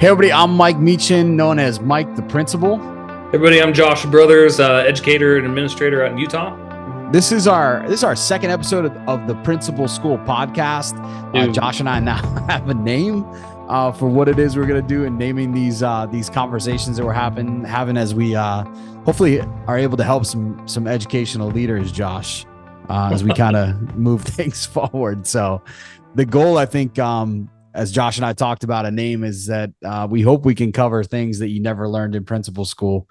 Hey everybody, I'm Mike Meechin, known as Mike the Principal. Everybody, I'm Josh Brothers, educator and administrator out in Utah. This is our second episode of the Principal School podcast. Josh and I now have a name for what it is we're gonna do, and naming these conversations that we're having as we hopefully are able to help some educational leaders, Josh, as we kind of move things forward. So the goal, I think, as Josh and I talked about, a name is that we hope we can cover things that you never learned in principal school,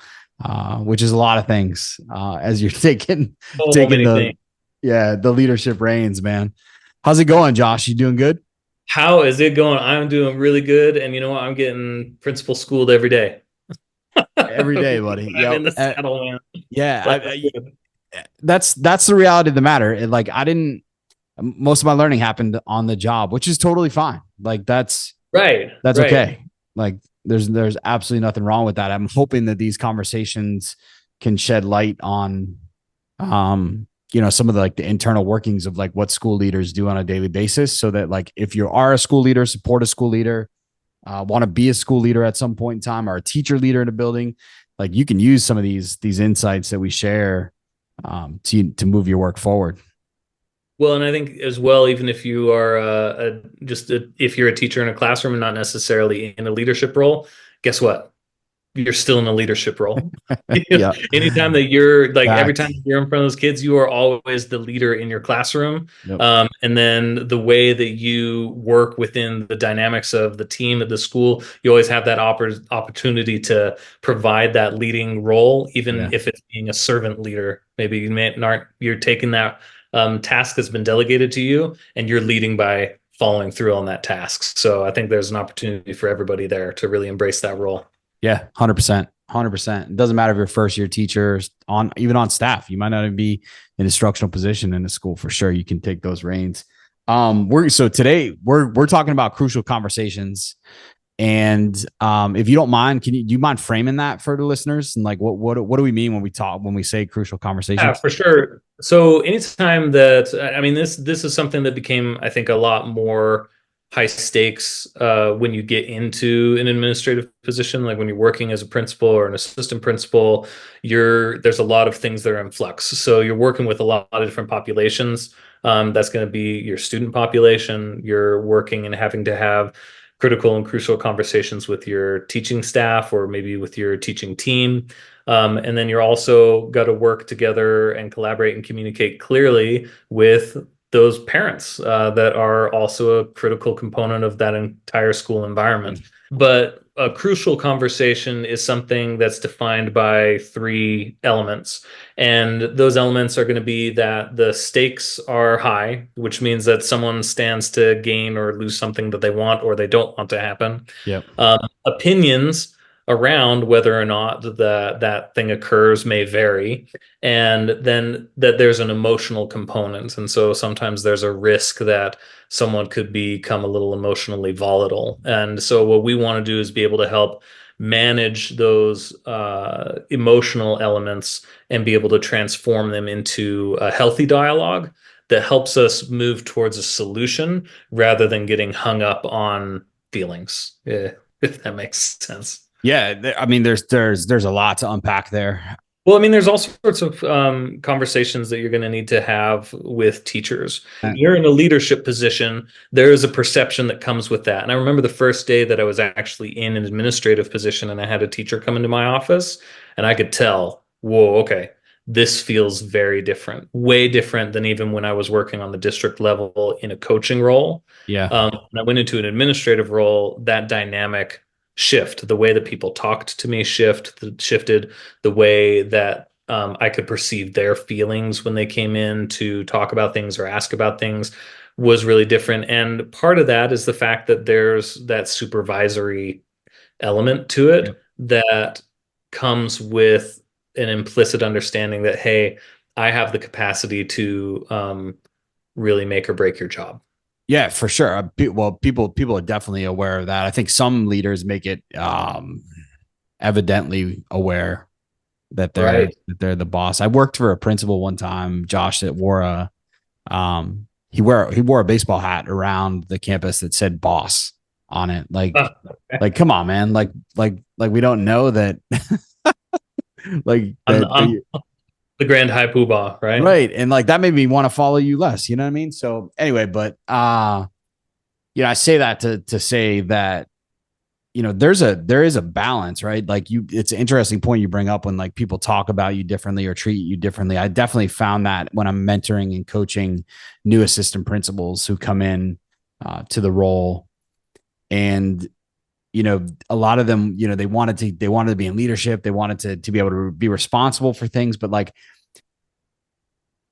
which is a lot of things as you're taking the leadership reins, man. How's it going, Josh? You doing good? How is it going? I'm doing really good. And you know what? I'm getting principal schooled every day. Every day, buddy. I'm in the saddle, man. Yeah. That's the reality of the matter. Most of my learning happened on the job, which is totally fine. Like that's right. Okay. Like there's absolutely nothing wrong with that. I'm hoping that these conversations can shed light on, some of the internal workings of what school leaders do on a daily basis, so that if you are a school leader, support a school leader, want to be a school leader at some point in time, or a teacher leader in a building, you can use some of these insights that we share to move your work forward. Well, and I think as well, even if you are if you're a teacher in a classroom and not necessarily in a leadership role, guess what? You're still in a leadership role. Yeah. Anytime that you're every time you're in front of those kids, you are always the leader in your classroom. Yep. And then the way that you work within the dynamics of the team at the school, you always have that opportunity to provide that leading role, even if it's being a servant leader. Maybe you're taking that task that's been delegated to you, and you're leading by following through on that task. So I think there's an opportunity for everybody there to really embrace that role. Yeah, 100%. It doesn't matter if you're first year teacher, even on staff. You might not even be in an instructional position in a school. For sure, you can take those reins. Today we're talking about crucial conversations. And if you don't mind, do you mind framing that for the listeners? And what do we mean when we say crucial conversations? Yeah, for sure. So anytime that, this is something that became, I think, a lot more high stakes when you get into an administrative position, like when you're working as a principal or an assistant principal. There's a lot of things that are in flux. So you're working with a lot of different populations. That's going to be your student population. You're working and having to have critical and crucial conversations with your teaching staff, or maybe with your teaching team. And then you're also got to work together and collaborate and communicate clearly with those parents that are also a critical component of that entire school environment. But a crucial conversation is something that's defined by three elements. And those elements are going to be that the stakes are high, which means that someone stands to gain or lose something that they want or they don't want to happen. Yep. Opinions around whether or not that thing occurs may vary, and then that there's an emotional component. And so sometimes there's a risk that someone could become a little emotionally volatile. And so what we want to do is be able to help manage those emotional elements and be able to transform them into a healthy dialogue that helps us move towards a solution rather than getting hung up on feelings, if that makes sense. Yeah, there's a lot to unpack there. Well, there's all sorts of conversations that you're going to need to have with teachers. You're in a leadership position. There is a perception that comes with that. And I remember the first day that I was actually in an administrative position and I had a teacher come into my office, and I could tell, whoa, okay, this feels very different, way different than even when I was working on the district level in a coaching role. Yeah. When I went into an administrative role, that dynamic shift, the way that people talked to me shifted, the way that I could perceive their feelings when they came in to talk about things or ask about things was really different. And part of that is the fact that there's that supervisory element to it. Yep. That comes with an implicit understanding that, hey, I have the capacity to really make or break your job. Yeah, for sure. Well, people are definitely aware of that. I think some leaders make it evidently aware that they're the boss. I worked for a principal one time, Josh, that wore he wore a baseball hat around the campus that said boss. on it. Like, Okay. come on, man. Like we don't know that, like I'm the grand high poobah, right? right. And like that made me want to follow you less. You know what I mean? So anyway, but I say that to say that there is a balance, right? Like it's an interesting point you bring up when like people talk about you differently or treat you differently. I definitely found that when I'm mentoring and coaching new assistant principals who come in to the role, and a lot of them, they wanted to be in leadership, they wanted to be able to be responsible for things, but like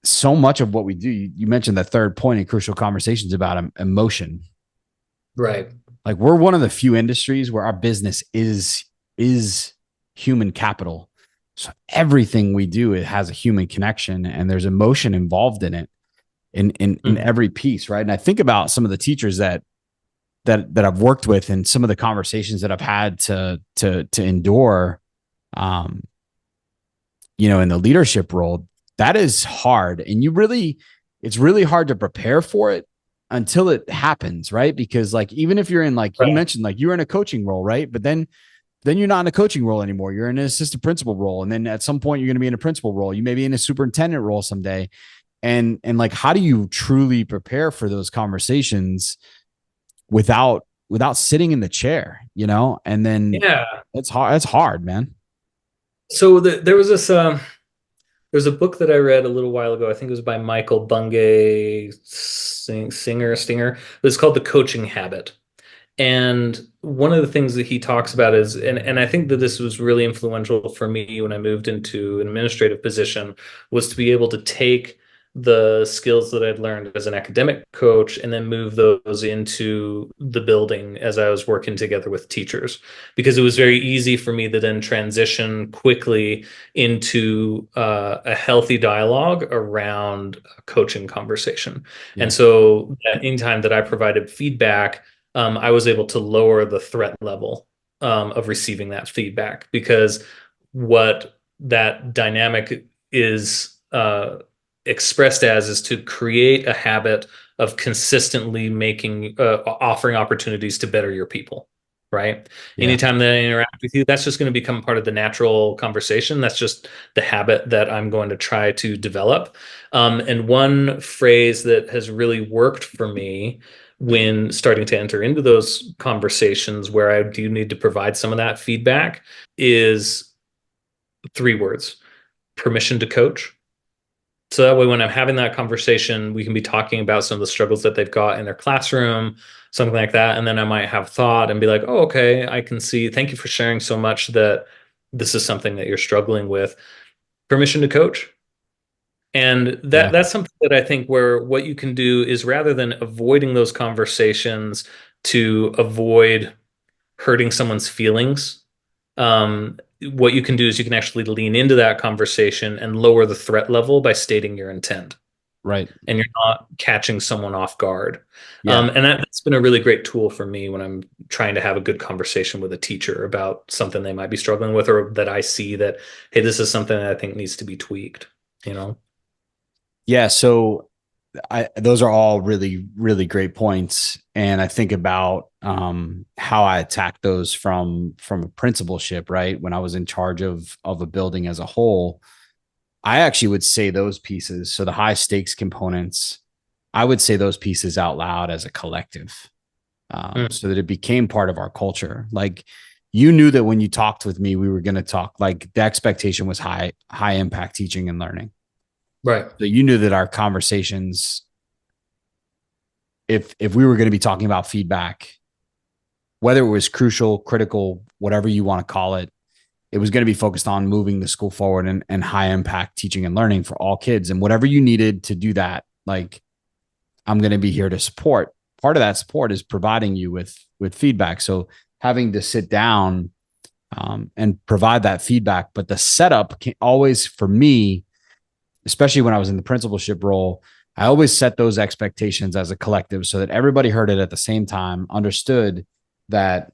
so much of what we do, you mentioned the third point in crucial conversations about emotion. Right. Like we're one of the few industries where our business is human capital. So everything we do, it has a human connection and there's emotion involved in it in Mhm. every piece, right? And I think about some of the teachers that I've worked with and some of the conversations that I've had to endure, um, in the leadership role. That is hard, and it's really hard to prepare for it until it happens, right? Because like even if you're in, like you Right. mentioned, like you're in a coaching role, right? But then you're not in a coaching role anymore. You're in an assistant principal role, and then at some point you're going to be in a principal role. You may be in a superintendent role someday, and like how do you truly prepare for those conversations without sitting in the chair, and then Yeah. it's hard, man. So there was this there's a book that I read a little while ago. I think it was by Michael Bungay Stinger. It was called The Coaching Habit. And one of the things that he talks about is, and I think that this was really influential for me when I moved into an administrative position, was to be able to take the skills that I'd learned as an academic coach and then move those into the building as I was working together with teachers. Because it was very easy for me to then transition quickly into a healthy dialogue around a coaching conversation. And Yeah. so anytime that I provided feedback, I was able to lower the threat level of receiving that feedback, because what that dynamic is expressed as is to create a habit of consistently offering opportunities to better your people. Right. Yeah. Anytime that I interact with you, that's just going to become part of the natural conversation. That's just the habit that I'm going to try to develop. And one phrase that has really worked for me when starting to enter into those conversations where I do need to provide some of that feedback is three words: permission to coach. So that way, when I'm having that conversation, we can be talking about some of the struggles that they've got in their classroom, something like that. And then I might have thought and be like, oh, okay, I can see. Thank you for sharing so much that this is something that you're struggling with. Permission to coach. And Yeah. that's something that I think where what you can do is, rather than avoiding those conversations to avoid hurting someone's feelings, what you can do is you can actually lean into that conversation and lower the threat level by stating your intent, Right. and you're not catching someone off guard. Yeah. And that's been a really great tool for me when I'm trying to have a good conversation with a teacher about something they might be struggling with, or that I see that, hey, this is something that I think needs to be tweaked, you know? Yeah. So those are all really, really great points. And I think about how I attack those from a principalship, right? When I was in charge of a building as a whole, I actually would say those pieces. So the high stakes components, I would say those pieces out loud as a collective, Mm, so that it became part of our culture. Like you knew that when you talked with me, we were going to talk, like the expectation was high impact teaching and learning. right. So you knew that our conversations, if we were going to be talking about feedback, whether it was crucial, critical, whatever you want to call it, it was going to be focused on moving the school forward and high impact teaching and learning for all kids. And whatever you needed to do that, like I'm going to be here to support. Part of that support is providing you with feedback. So having to sit down and provide that feedback, but the setup can always, for me, especially when I was in the principalship role, I always set those expectations as a collective so that everybody heard it at the same time, understood that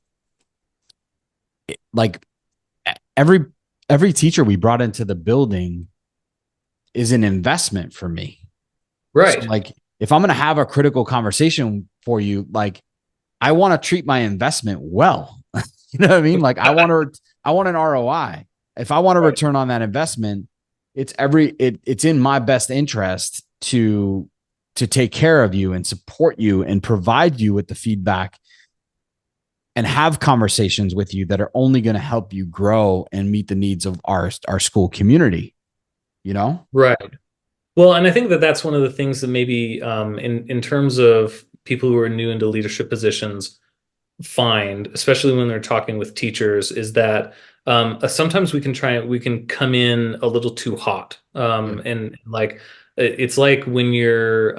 like every every teacher we brought into the building is an investment for me. So Right. like if I'm going to have a critical conversation for you, like I want to treat my investment well. You know what I mean? Like I want an ROI. If I want a return on that investment, it's in my best interest to take care of you and support you and provide you with the feedback and have conversations with you that are only going to help you grow and meet the needs of our school community, you know? Right. Well, and I think that that's one of the things that maybe in terms of people who are new into leadership positions find, especially when they're talking with teachers, is that sometimes we can come in a little too hot, and like it's like when you're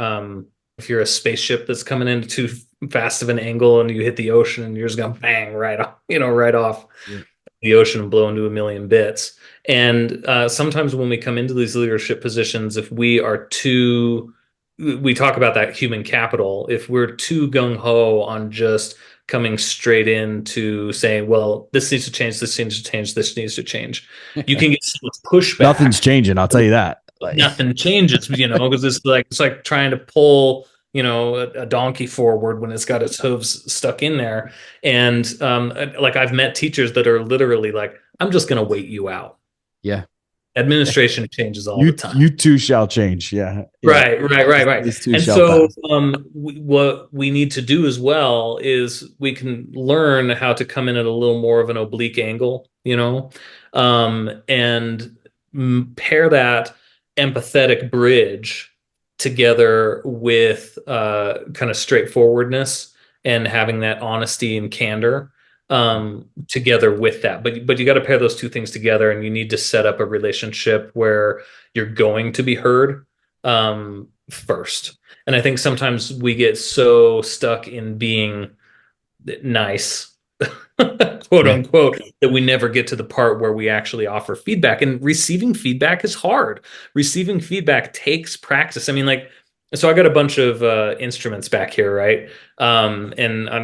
if you're a spaceship that's coming in too fast of an angle and you hit the ocean and you're just gonna bang right off, right off the ocean and blow into a million bits. And sometimes when we come into these leadership positions, if we are too, we talk about that human capital. If we're too gung ho on just coming straight into saying, well, this needs to change, this needs to change, this needs to change, you can get so much pushback. Nothing's changing, I'll tell you that. Like, nothing changes, because it's like trying to pull, a donkey forward when it's got its hooves stuck in there. And like I've met teachers that are literally like, I'm just going to wait you out. Yeah. Administration changes all the time. You too shall change. Yeah. Right. And so what we need to do as well is we can learn how to come in at a little more of an oblique angle, and pair that empathetic bridge together with kind of straightforwardness and having that honesty and candor together with that. But you got to pair those two things together, and you need to set up a relationship where you're going to be heard first. And I think sometimes we get so stuck in being nice, quote unquote, that we never get to the part where we actually offer feedback. And receiving feedback is hard. Receiving feedback takes practice. I mean, like, so I got a bunch of instruments back here, right? And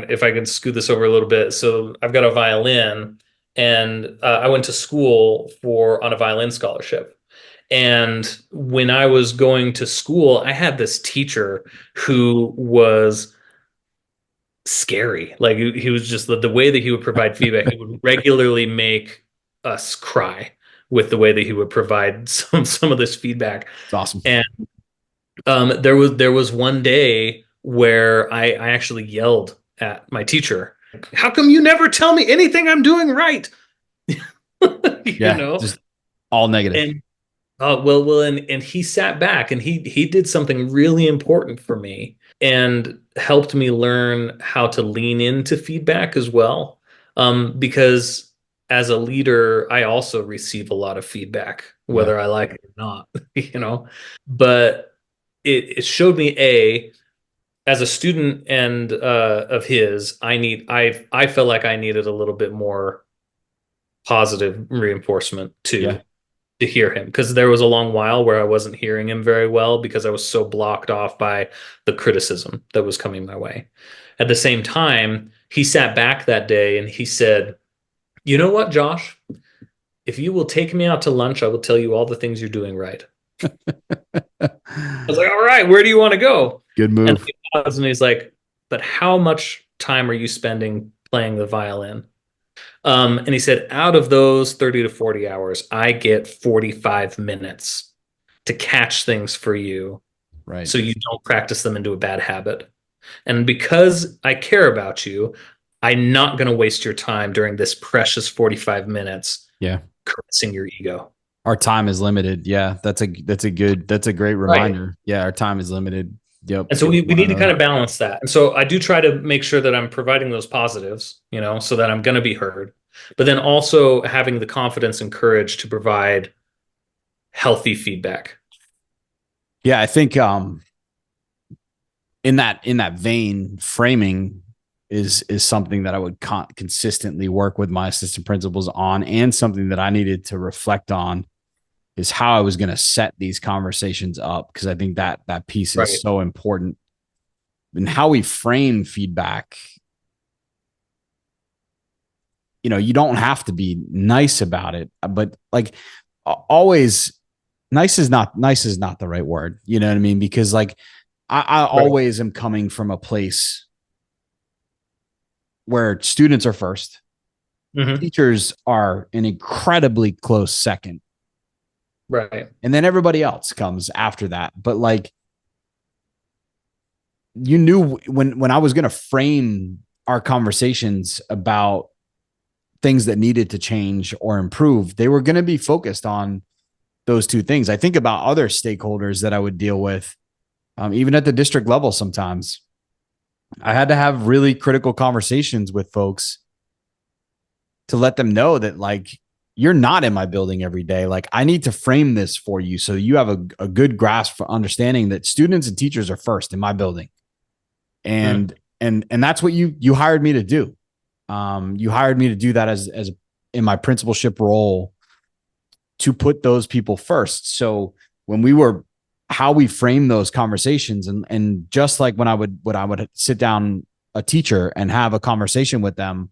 if I could scoot this over a little bit, so I've got a violin, and I went to school on a violin scholarship. And when I was going to school, I had this teacher who was scary. Like he was just the way that he would provide feedback. He would regularly make us cry with the way that he would provide some of this feedback. It's awesome. And there was one day where I actually yelled at my teacher. How come you never tell me anything I'm doing right? Just all negative. And and he sat back and he did something really important for me and helped me learn how to lean into feedback as well. Because as a leader, I also receive a lot of feedback, whether I like it or not, but it showed me as a student and of his, I felt like I needed a little bit more positive reinforcement to hear him, because there was a long while where I wasn't hearing him very well because I was so blocked off by the criticism that was coming my way. At the same time, he sat back that day and he said, "You know what, Josh? If you will take me out to lunch, I will tell you all the things you're doing right." I was like, "All right, where do you want to go?" Good move. And he's like, "But how much time are you spending playing the violin?" And he said, out of those 30 to 40 hours, I get 45 minutes to catch things for you. Right. So you don't practice them into a bad habit. And because I care about you, I'm not going to waste your time during this precious 45 minutes. Yeah. Caressing your ego. Our time is limited. Yeah. That's a great reminder. Right. Yeah. Our time is limited. Yep. And so we need to kind of balance that. And so I do try to make sure that I'm providing those positives, so that I'm going to be heard, but then also having the confidence and courage to provide healthy feedback. Yeah. I think in that vein, framing is something that I would consistently work with my assistant principals on, and something that I needed to reflect on is how I was going to set these conversations up. Cause I think that piece is so important, and how we frame feedback. You don't have to be nice about it, but like always nice is not the right word. You know what I mean? Because like I always am coming from a place where students are first, Hmm. teachers are an incredibly close second, Right. and then everybody else comes after that. But like, you knew when I was going to frame our conversations about things that needed to change or improve, they were going to be focused on those two things. I think about other stakeholders that I would deal with, even at the district level. Sometimes I had to have really critical conversations with folks to let them know that, like, you're not in my building every day. Like, I need to frame this for you so you have a good grasp for understanding that students and teachers are first in my building. Mm. And that's what you hired me to do. You hired me to do that as in my principalship role, to put those people first. So when we were, how we frame those conversations, and just like when I would sit down a teacher and have a conversation with them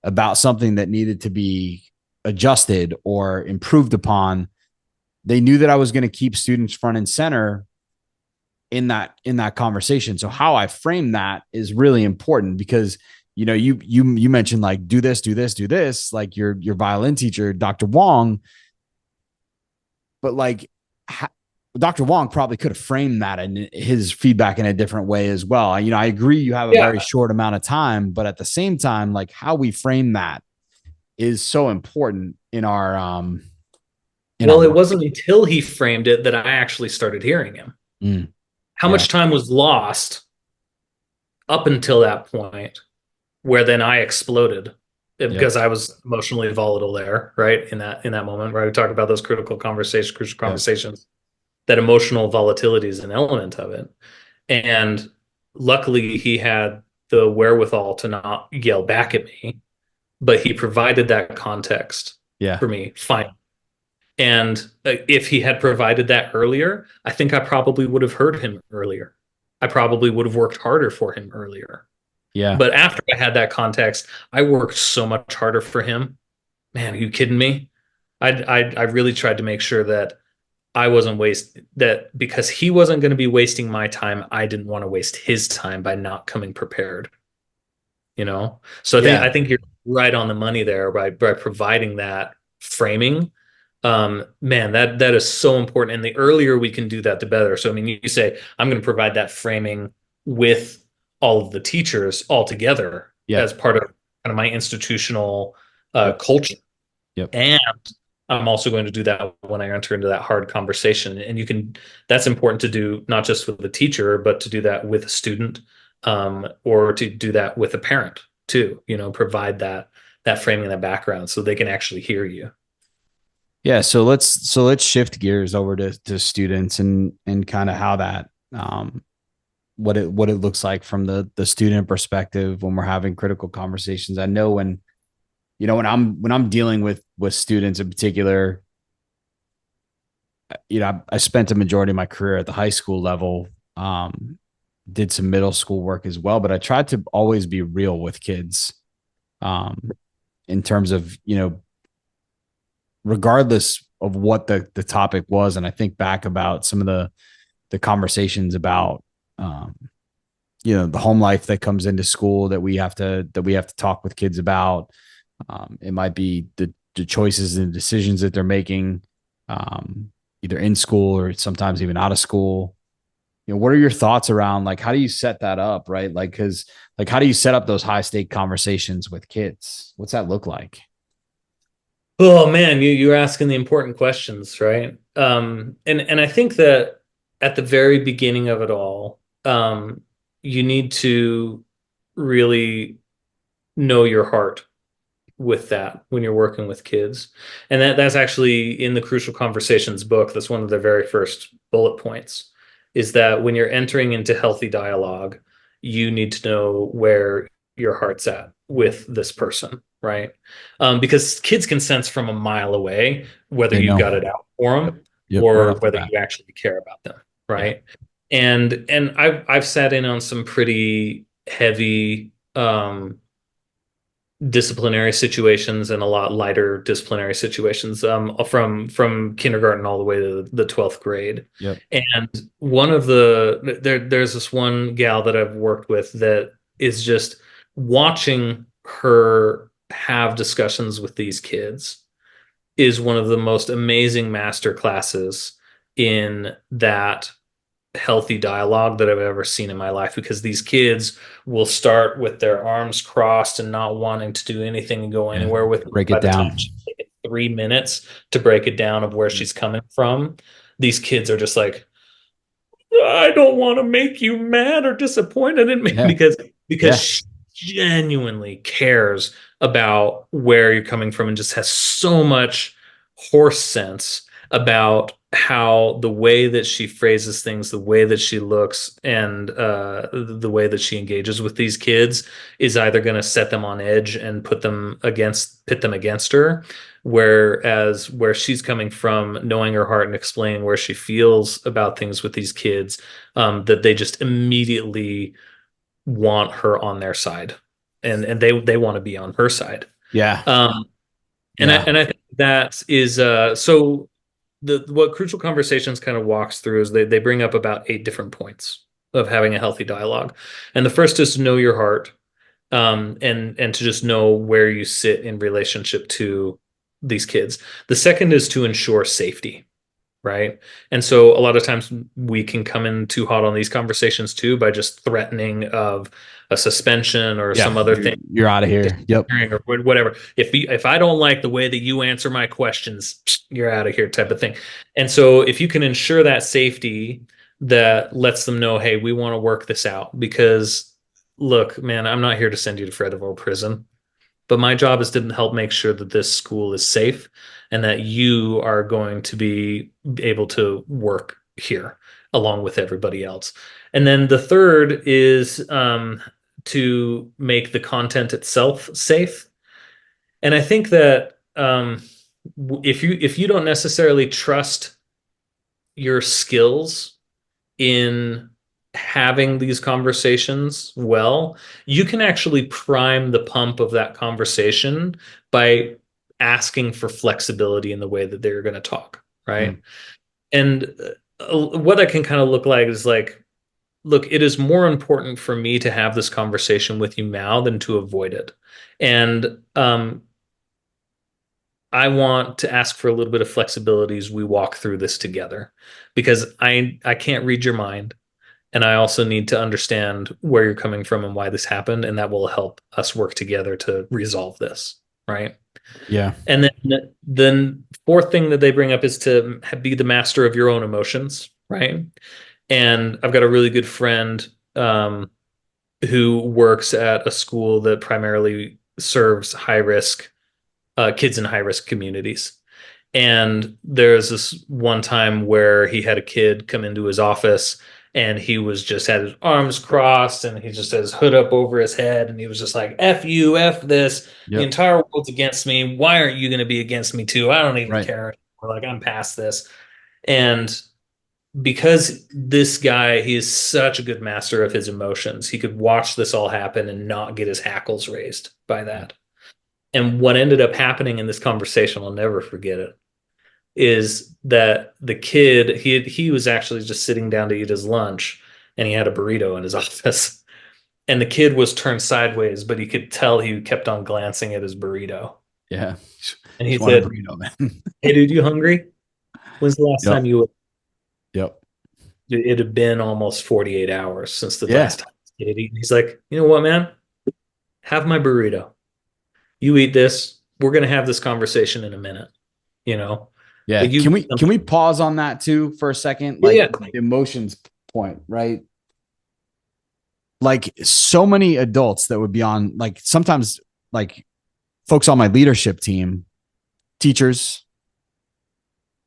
about something that needed to be adjusted or improved upon, they knew that I was going to keep students front and center in that conversation. So how I frame that is really important, because you mentioned, like, do this, do this, do this, like your violin teacher, Dr. Wong. But like, Dr. Wong probably could have framed that in his feedback in a different way as well. I agree you have a Yeah. very short amount of time, but at the same time, like, how we frame that is so important in our Well, it work. wasn't until he framed it that I actually started hearing him. Mm, How yeah. much time was lost up until that point where then I exploded Yep. because I was emotionally volatile there, right? In that moment, right? We talk about those crucial Yep. conversations. That emotional volatility is an element of it. And luckily he had the wherewithal to not yell back at me, but he provided that context Yeah. for me. Fine. And if he had provided that earlier, I think I probably would have heard him earlier. I probably would have worked harder for him earlier. Yeah. But after I had that context, I worked so much harder for him. Man, are you kidding me? I really tried to make sure that I wasn't that because he wasn't going to be wasting my time. I didn't want to waste his time by not coming prepared. So Yeah. I think you're right on the money there by providing that framing. Man, that is so important. And the earlier we can do that, the better. So I mean, you say I'm going to provide that framing with all of the teachers all together Yep. as part of kind of my institutional Yep. culture. Yep. And I'm also going to do that when I enter into that hard conversation. And that's important to do not just with the teacher, but to do that with a student, or to do that with a parent too, provide that framing, that background so they can actually hear you. Yeah. So let's shift gears over to students, and kind of how that, what it looks like from the student perspective when we're having critical conversations. I know when I'm dealing with students in particular, I spent a majority of my career at the high school level, did some middle school work as well, but I tried to always be real with kids, um, in terms of, regardless of what the topic was. And I think back about some of the conversations about, the home life that comes into school that we have to talk with kids about. It might be the choices and decisions that they're making, either in school or sometimes even out of school. What are your thoughts around, like, how do you set that up, right? Like, because, like, how do you set up those high stake conversations with kids? What's that look like? Oh man, you're asking the important questions, right? And I think that at the very beginning of it all, you need to really know your heart with that when you're working with kids. And that's actually in the Crucial Conversations book. That's one of the very first bullet points, is that when you're entering into healthy dialogue, you need to know where your heart's at with this person, right? Because kids can sense from a mile away whether They you've know. got it out for Yep. them Yep. Right or off the whether bat. you actually care about them, Yeah. right? And I've sat in on some pretty heavy disciplinary situations and a lot lighter disciplinary situations, from kindergarten all the way to the 12th grade. Yep. And there's this one gal that I've worked with that is just watching her have discussions with these kids is one of the most amazing master classes in that healthy dialogue that I've ever seen in my life, because these kids will start with their arms crossed and not wanting to do anything and go anywhere with it. Break By it the time down. she takes 3 minutes to break it down of where she's coming from, these kids are just like, I don't want to make you mad or disappointed in me, Yeah. because she genuinely cares about where you're coming from and just has so much horse sense about how the way that she phrases things, the way that she looks, and the way that she engages with these kids is either going to set them on edge and pit them against her. Whereas where she's coming from, knowing her heart and explaining where she feels about things with these kids, that they just immediately want her on their side, and they want to be on her side. Yeah. And I think that is so the what Crucial Conversations kind of walks through is they bring up about 8 different points of having a healthy dialogue. And the first is to know your heart, and to just know where you sit in relationship to these kids. The second is to ensure safety, right? And so a lot of times we can come in too hot on these conversations too by just threatening of a suspension or some other thing. You're out of here. Yep. Or whatever. If I don't like the way that you answer my questions, you're out of here, type of thing. And so if you can ensure that safety, that lets them know, hey, we want to work this out, because look, man, I'm not here to send you to Fredville prison, but my job is to help make sure that this school is safe and that you are going to be able to work here along with everybody else. And then the third is to make the content itself safe. And I think that if you don't necessarily trust your skills in having these conversations well, you can actually prime the pump of that conversation by asking for flexibility in the way that they're going to talk, right? And what that can kind of look like is like, look, it is more important for me to have this conversation with you now than to avoid it. And I want to ask for a little bit of flexibility as we walk through this together, because I can't read your mind. And I also need to understand where you're coming from and why this happened. And that will help us work together to resolve this. Right. Yeah. And then fourth thing that they bring up is to be the master of your own emotions. Right. And I've got a really good friend who works at a school that primarily serves high risk kids in high risk communities. And there's this one time where he had a kid come into his office, and he was just had his arms crossed and he just had his hood up over his head. And he was just like, F you, F this. The entire world's against me. Why aren't you going to be against me too? I don't even care. Like, I'm past this. And because this guy, he is such a good master of his emotions, he could watch this all happen and not get his hackles raised by that. And what ended up happening in this conversation, I'll never forget it, is that the kid, he was actually just sitting down to eat his lunch, and he had a burrito in his office. And the kid was turned sideways, but he could tell he kept on glancing at his burrito. Yeah. And he said, burrito, man. Hey, dude, you hungry? When's the last time you ate? Yep. It had been almost 48 hours since the last time he had eaten. He's like, you know what, man? Have my burrito. You eat this. We're going to have this conversation in a minute, you know? Yeah. Can we pause on that too for a second? Like the emotions point, right? Like so many adults that would be on, like sometimes like folks on my leadership team, teachers,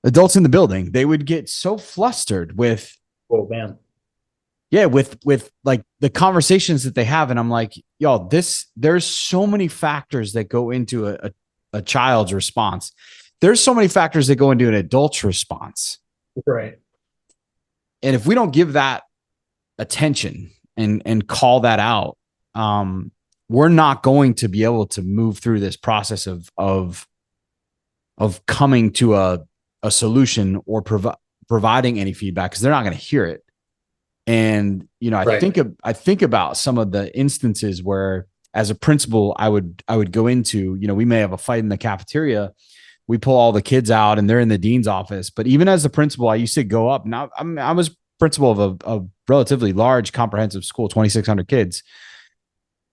adults in the building, they would get so flustered with, oh man. Yeah, with like the conversations that they have. And I'm like, y'all, there's so many factors that go into a child's response. There's so many factors that go into an adult's response. Right. And if we don't give that attention and call that out, we're not going to be able to move through this process of coming to a solution or providing any feedback, because they're not going to hear it. And, you know, I think about some of the instances where as a principal, I would go into, we may have a fight in the cafeteria. We pull all the kids out and they're in the dean's office. But even as the principal, I used to go up. Now I was principal of a relatively large comprehensive school, 2,600 kids.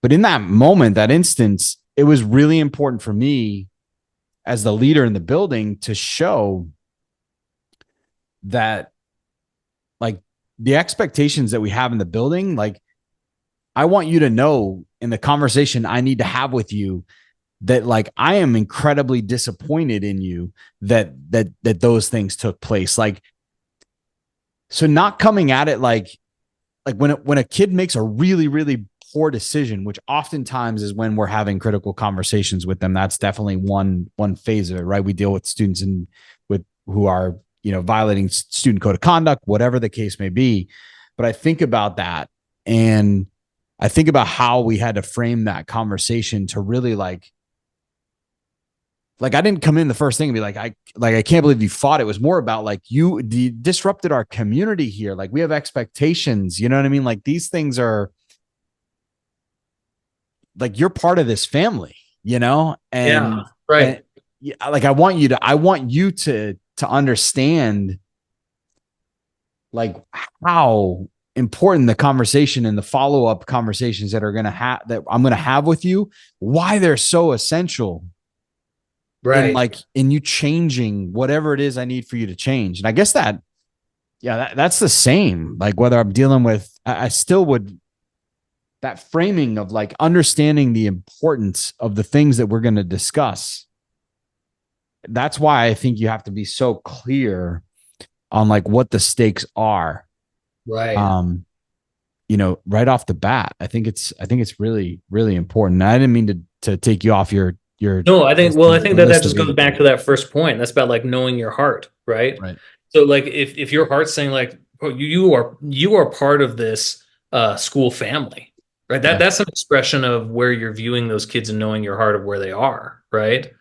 But in that moment, that instance, it was really important for me as the leader in the building to show that, like, the expectations that we have in the building, like, I want you to know in the conversation I need to have with you that, like, I am incredibly disappointed in you that those things took place. Like, so not coming at it like when a kid makes a really, really poor decision, which oftentimes is when we're having critical conversations with them. That's definitely one phase of it, right? We deal with students and with who are, violating student code of conduct, whatever the case may be. But I think about that, and I think about how we had to frame that conversation to really like I didn't come in the first thing and be like, I can't believe you fought. It was more about like, you disrupted our community here. Like, we have expectations, you know what I mean? Like, these things are like, you're part of this family, Yeah. and Right. like, I want you to understand, like, how important the conversation and the follow-up conversations that I'm going to have with you, why they're so essential in, Right. like, in you changing whatever it is I need for you to change. And I guess that, yeah, that's the same. Like, whether I'm dealing with, I still would, that framing of like understanding the importance of the things that we're going to discuss. That's why I think you have to be so clear on like what the stakes are. Right. Um, right off the bat. I think it's really, really important. And I didn't mean to take you off your No, I think, list well, I of, think the that list just of goes eight. back to that first point. That's about like knowing your heart, right? Right. So like if your heart's saying like, oh, you are part of this school family, right? Yeah. That's an expression of where you're viewing those kids and knowing your heart of where they are, right?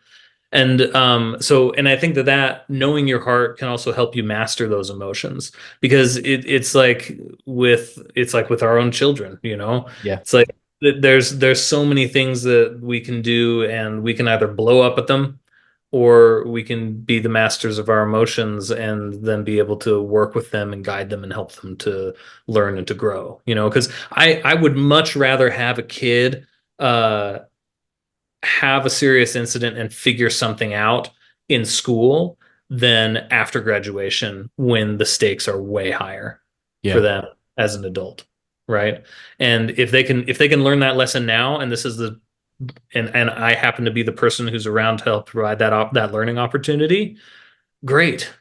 And and I think that knowing your heart can also help you master those emotions, because it's like with our own children, Yeah. it's like there's so many things that we can do, and we can either blow up at them, or we can be the masters of our emotions and then be able to work with them and guide them and help them to learn and to grow, because I would much rather have a kid uh have a serious incident and figure something out in school than after graduation, when the stakes are way higher for Yeah. them as an adult, right? And if they can learn that lesson now, and this is the and I happen to be the person who's around to help provide that learning opportunity, great.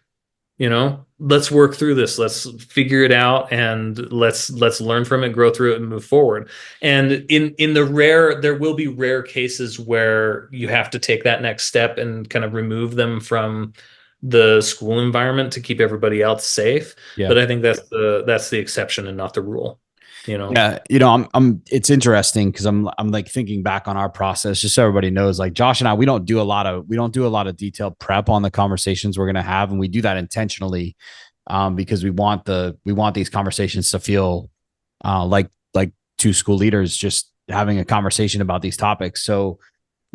Let's work through this, let's figure it out, and let's learn from it, grow through it, and move forward. And there will be rare cases where you have to take that next step and kind of remove them from the school environment to keep everybody else safe. Yeah. But I think that's the exception and not the rule. Yeah, it's interesting because I'm like thinking back on our process, just so everybody knows, like, Josh and I, we don't do a lot of detailed prep on the conversations we're going to have. And we do that intentionally, because we want these conversations to feel, like two school leaders just having a conversation about these topics. So,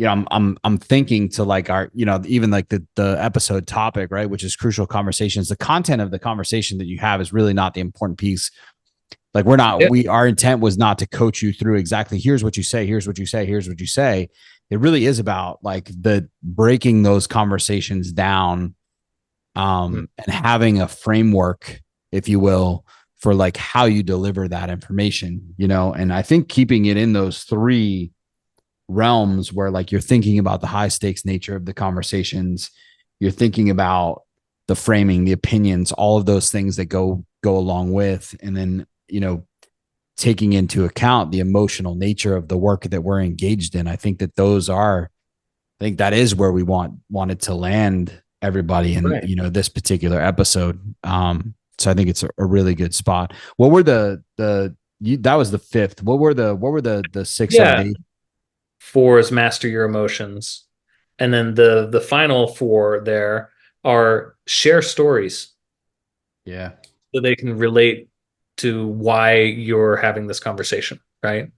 I'm thinking to, like, our, even like the episode topic, right, which is crucial conversations. The content of the conversation that you have is really not the important piece. Like, Yeah. our intent was not to coach you through exactly, here's what you say, here's what you say, here's what you say. It really is about like the breaking those conversations down, and having a framework, if you will, for like how you deliver that information, and I think keeping it in those three realms where, like, you're thinking about the high stakes nature of the conversations, you're thinking about the framing, the opinions, all of those things that go along with, and then, taking into account the emotional nature of the work that we're engaged in. I think that is where we wanted to land everybody in, Right. this particular episode. So I think it's a really good spot. What were that was the fifth. What were the six, seven, Yeah. eight? Four is master your emotions. And then the final four there are share stories, Yeah. so they can relate to why you're having this conversation, right?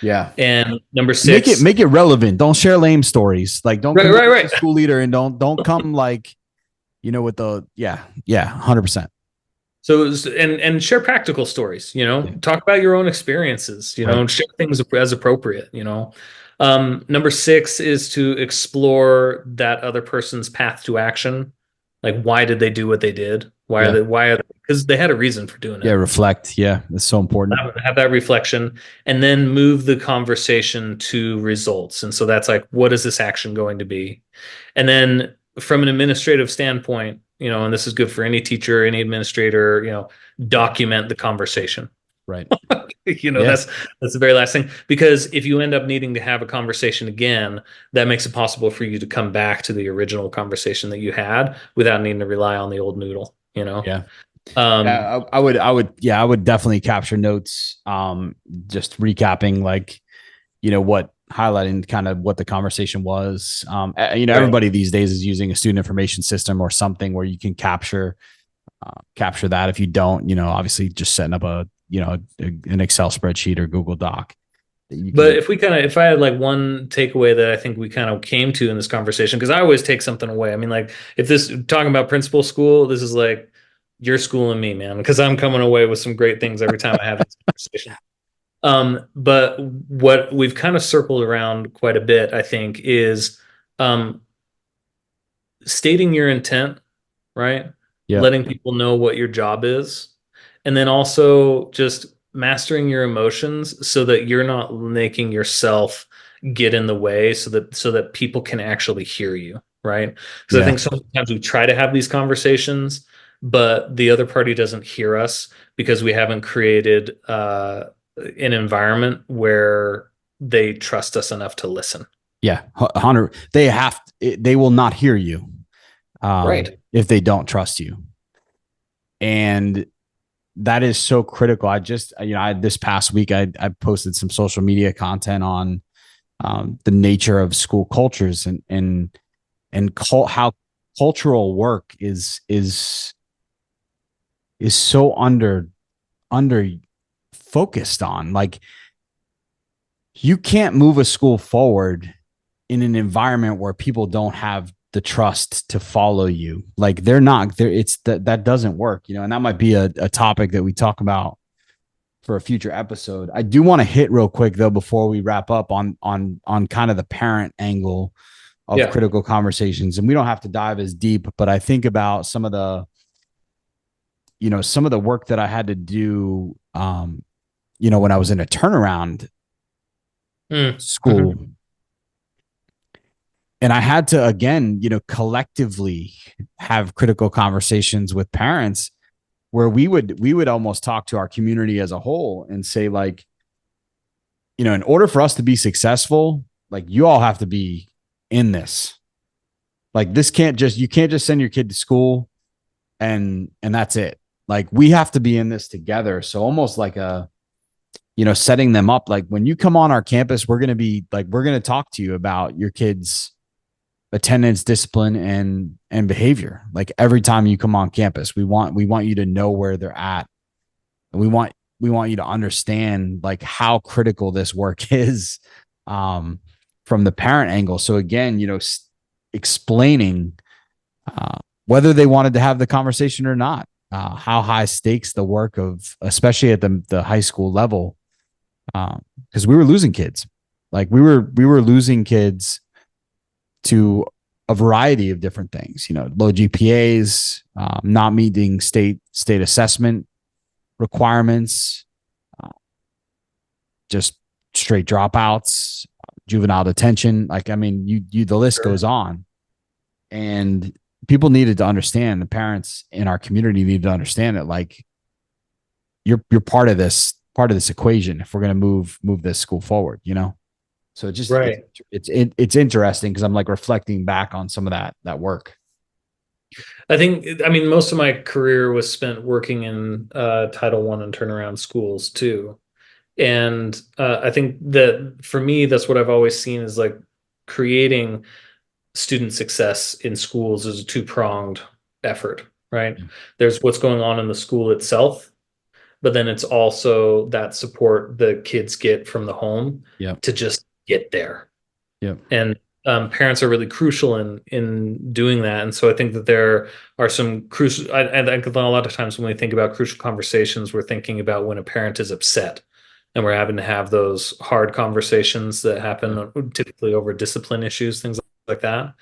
Yeah. And number Make it six, make it relevant. Don't share lame stories. Like don't right, come right, in as a right. school leader and don't come like, with the, yeah, 100%. So, and share practical stories, Yeah. talk about your own experiences, Right. share things as appropriate, Number six is to explore that other person's path to action. Like, why did they do what they did? Yeah. Because they had a reason for doing Yeah. it. Reflect. Yeah. That's so important. Have that reflection and then move the conversation to results. And so that's like, what is this action going to be? And then from an administrative standpoint, and this is good for any teacher, any administrator, document the conversation. Right. you know, Yeah. that's that's the very last thing. Because if you end up needing to have a conversation again, that makes it possible for you to come back to the original conversation that you had without needing to rely on the old noodle, Yeah. Um, Yeah. I would definitely capture notes. Just recapping, like, what highlighting kind of what the conversation was. right. Everybody these days is using a student information system or something where you can capture that. If you don't, obviously just setting up an Excel spreadsheet or Google Doc that you But can. if I had like one takeaway that I think we kind of came to in this conversation, because I always take something away. I mean, like if this talking about principal school, this is like your school and me, man, because I'm coming away with some great things every time I have this conversation. But what we've kind of circled around quite a bit, I think, is um, stating your intent, right? Yeah. Letting people know what your job is, and then also just mastering your emotions so that you're not making yourself get in the way so that people can actually hear you, right? Because I Yeah. think sometimes we try to have these conversations, but the other party doesn't hear us because we haven't created an environment where they trust us enough to listen. Yeah. Hunter, they will not hear you Right. if they don't trust you. And that is so critical. I just, this past week, I posted some social media content on the nature of school cultures and how cultural work is so under focused on. Like, you can't move a school forward in an environment where people don't have the trust to follow you. Like, they're not there. It's that doesn't work, and that might be a topic that we talk about for a future episode. I do want to hit real quick though before we wrap up on kind of the parent angle of Yeah. critical conversations. And we don't have to dive as deep, but I think about some of the work that I had to do when I was in a turnaround school. Mm-hmm. And I had to, again, collectively have critical conversations with parents where we would almost talk to our community as a whole and say, like, in order for us to be successful, like, you all have to be in this. Like, you can't just send your kid to school and that's it. Like, we have to be in this together. So almost like setting them up, like, when you come on our campus, we're going to talk to you about your kids' attendance, discipline, and behavior. Like, every time you come on campus, we want you to know where they're at. And we want you to understand, like, how critical this work is from the parent angle. So again, explaining whether they wanted to have the conversation or not, how high stakes the work of, especially at the high school level, because we were losing kids. Like, we were losing kids to a variety of different things, low GPAs, not meeting state assessment requirements, just straight dropouts, juvenile detention. Like, I mean, the list Sure. goes on. And people needed to understand, the parents in our community needed to understand that, like, you're part of this equation if we're going to move this school forward. So Right. it's interesting because I'm, like, reflecting back on some of that work. I mean, most of my career was spent working in Title I and turnaround schools too. And I think that for me, that's what I've always seen is like creating student success in schools is a two-pronged effort, right? There's what's going on in the school itself, but then it's also that support the kids get from the home Yep. to just get there. Yep. And parents are really crucial in doing that. And so I think that there are some crucial. I think a lot of times when we think about crucial conversations, we're thinking about when a parent is upset, and we're having to have those hard conversations that happen typically over discipline issues, things like that.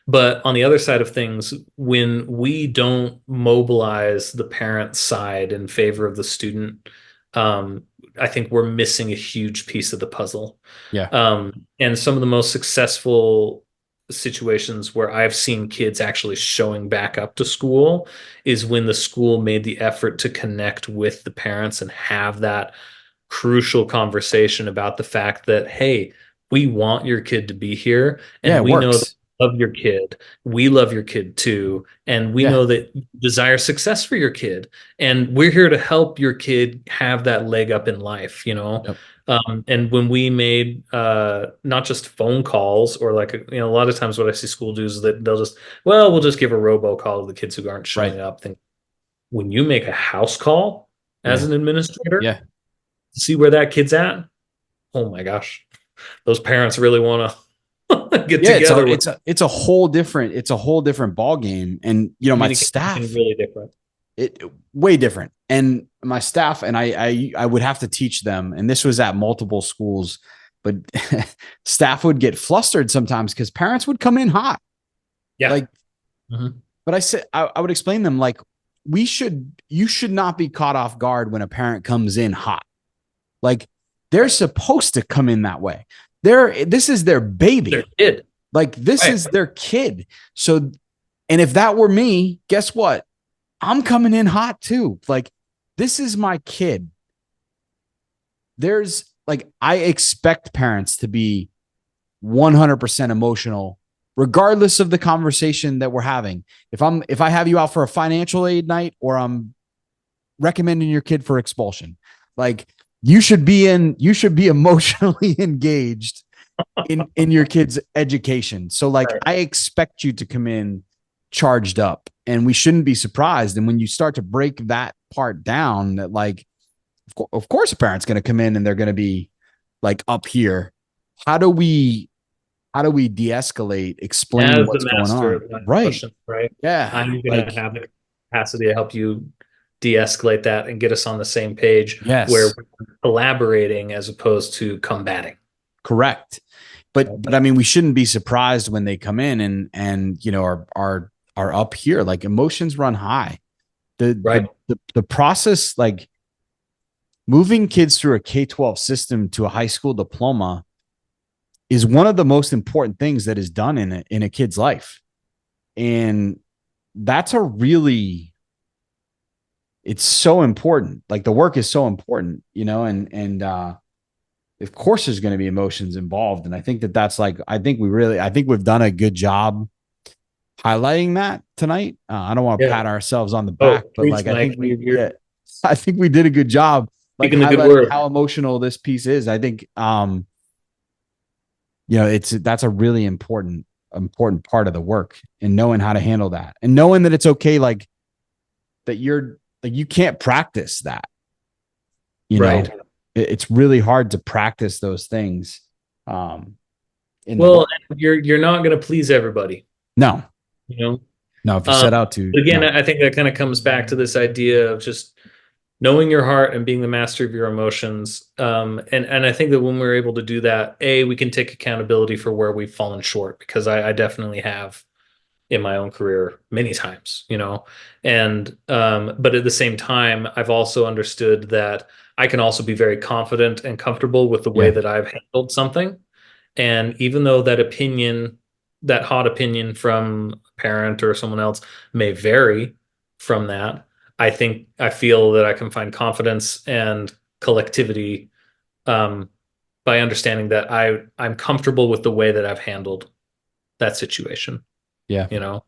But on the other side of things, when we don't mobilize the parent side in favor of the student, I think we're missing a huge piece of the puzzle. Yeah. And some of the most successful situations where I've seen kids actually showing back up to school is when the school made the effort to connect with the parents and have that crucial conversation about the fact that, hey, we want your kid to be here, Yeah, and it we know that works. you love your kid. We love your kid too, and we Yeah. know that you desire success for your kid, and we're here to help your kid have that leg up in life, you know. Yep. And when we made not just phone calls, or like, you know, a lot of times what I see school do is that they'll just, well, we'll just give a robocall to the kids who aren't Right. showing up. When you make a house call as Yeah. an administrator Yeah. to see where that kid's at, oh my gosh, those parents really want to get Yeah. together. It's a whole different ball game. And, you know, my staff, really different. it way different. And my staff and I would have to teach them. And this was at multiple schools, but staff would get flustered sometimes because parents would come in hot. Yeah. Like, Mhm. but I would explain them like, you should not be caught off guard when a parent comes in hot. Like, they're supposed to come in that way. This is their baby. Their kid. Like, this is their kid. So, and if that were me, guess what? I'm coming in hot too. Like, this is my kid. There's like, I expect parents to be 100% emotional, regardless of the conversation that we're having. If I have you out for a financial aid night, or I'm recommending your kid for expulsion, like, you should be emotionally engaged in your kid's education. So like, Right. I expect you to come in charged up, and we shouldn't be surprised. And when you start to break that part down, that like, of course a parent's going to come in and they're going to be like up here. How do we de-escalate, explain As what's the going master on? of that Right. question, right? Yeah. I'm going Like, to have the capacity to help you de-escalate that and get us on the same page, yes. where we're collaborating as opposed to combating. Correct. But I mean, we shouldn't be surprised when they come in and you know, are up here. Like, emotions run high. The process, like, moving kids through a K-12 system to a high school diploma, is one of the most important things that is done in a kid's life. And that's it's so important. Like, the work is so important, you know, and of course there's going to be emotions involved. And I think that's like, I think we've done a good job highlighting that tonight. I don't want to pat ourselves on the back, but like, I think we did a good job, like, highlighting how emotional this piece is. I think, you know, that's a really important part of the work, and knowing how to handle that, and knowing that it's okay. Like, that you're like, you can't practice that, you know, it's really hard to practice those things. You're not going to please everybody. No, you know, no, if you set out to. Again, no. I think that kind of comes back to this idea of just knowing your heart and being the master of your emotions. And I think that when we're able to do that, we can take accountability for where we've fallen short, because I definitely have in my own career many times, you know. And but at the same time, I've also understood that I can also be very confident and comfortable with the way that I've handled something. And even though that hot opinion from a parent or someone else may vary from that, I feel that I can find confidence and collectivity by understanding that I'm comfortable with the way that I've handled that situation. Yeah. You know?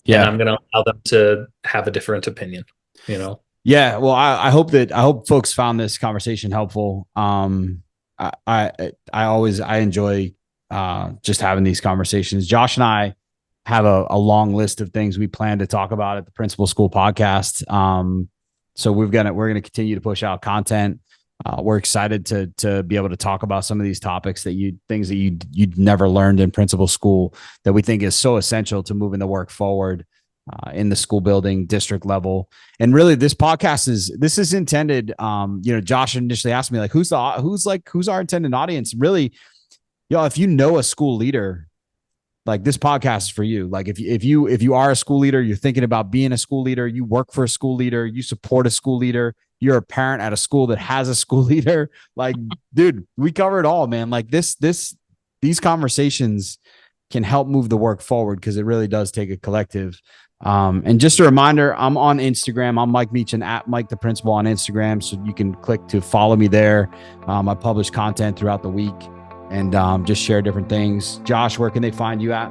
Yeah. And I'm going to allow them to have a different opinion, you know? Yeah. Well, I hope folks found this conversation helpful. I enjoy just having these conversations. Josh and I have a long list of things we plan to talk about at the Principal School Podcast. So we're going to continue to push out content. We're excited to be able to talk about some of these topics things that you'd never learned in principal school that we think is so essential to moving the work forward in the school building district level. And really, this podcast is intended. Josh initially asked me, like, who's our intended audience? Really, if you know a school leader, like, this podcast is for you. Like, if you are a school leader, you're thinking about being a school leader, you work for a school leader, you support a school leader, you're a parent at a school that has a school leader, like, dude, we cover it all, man. Like, these conversations can help move the work forward, because it really does take a collective. And just a reminder, I'm on Instagram. I'm Mike Meechin, at Mike the Principal on Instagram. So you can click to follow me there. I publish content throughout the week and just share different things. Josh, where can they find you at?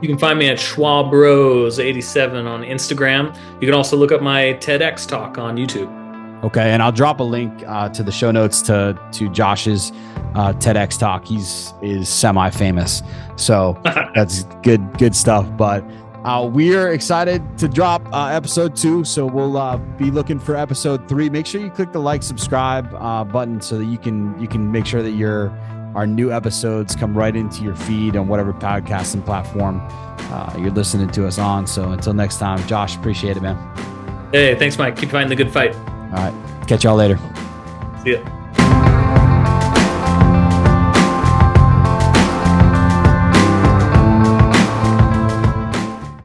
You can find me at Schwabros87 on Instagram. You can also look up my TEDx talk on YouTube. Okay, and I'll drop a link to the show notes to Josh's TEDx talk. Is semi-famous, so that's good stuff. But we're excited to drop episode 2, so we'll be looking for episode 3. Make sure you click the like, subscribe button so that you can make sure that our new episodes come right into your feed on whatever podcasting platform you're listening to us on. So until next time, Josh, appreciate it, man. Hey, thanks, Mike. Keep fighting the good fight. All right. Catch y'all later. See ya.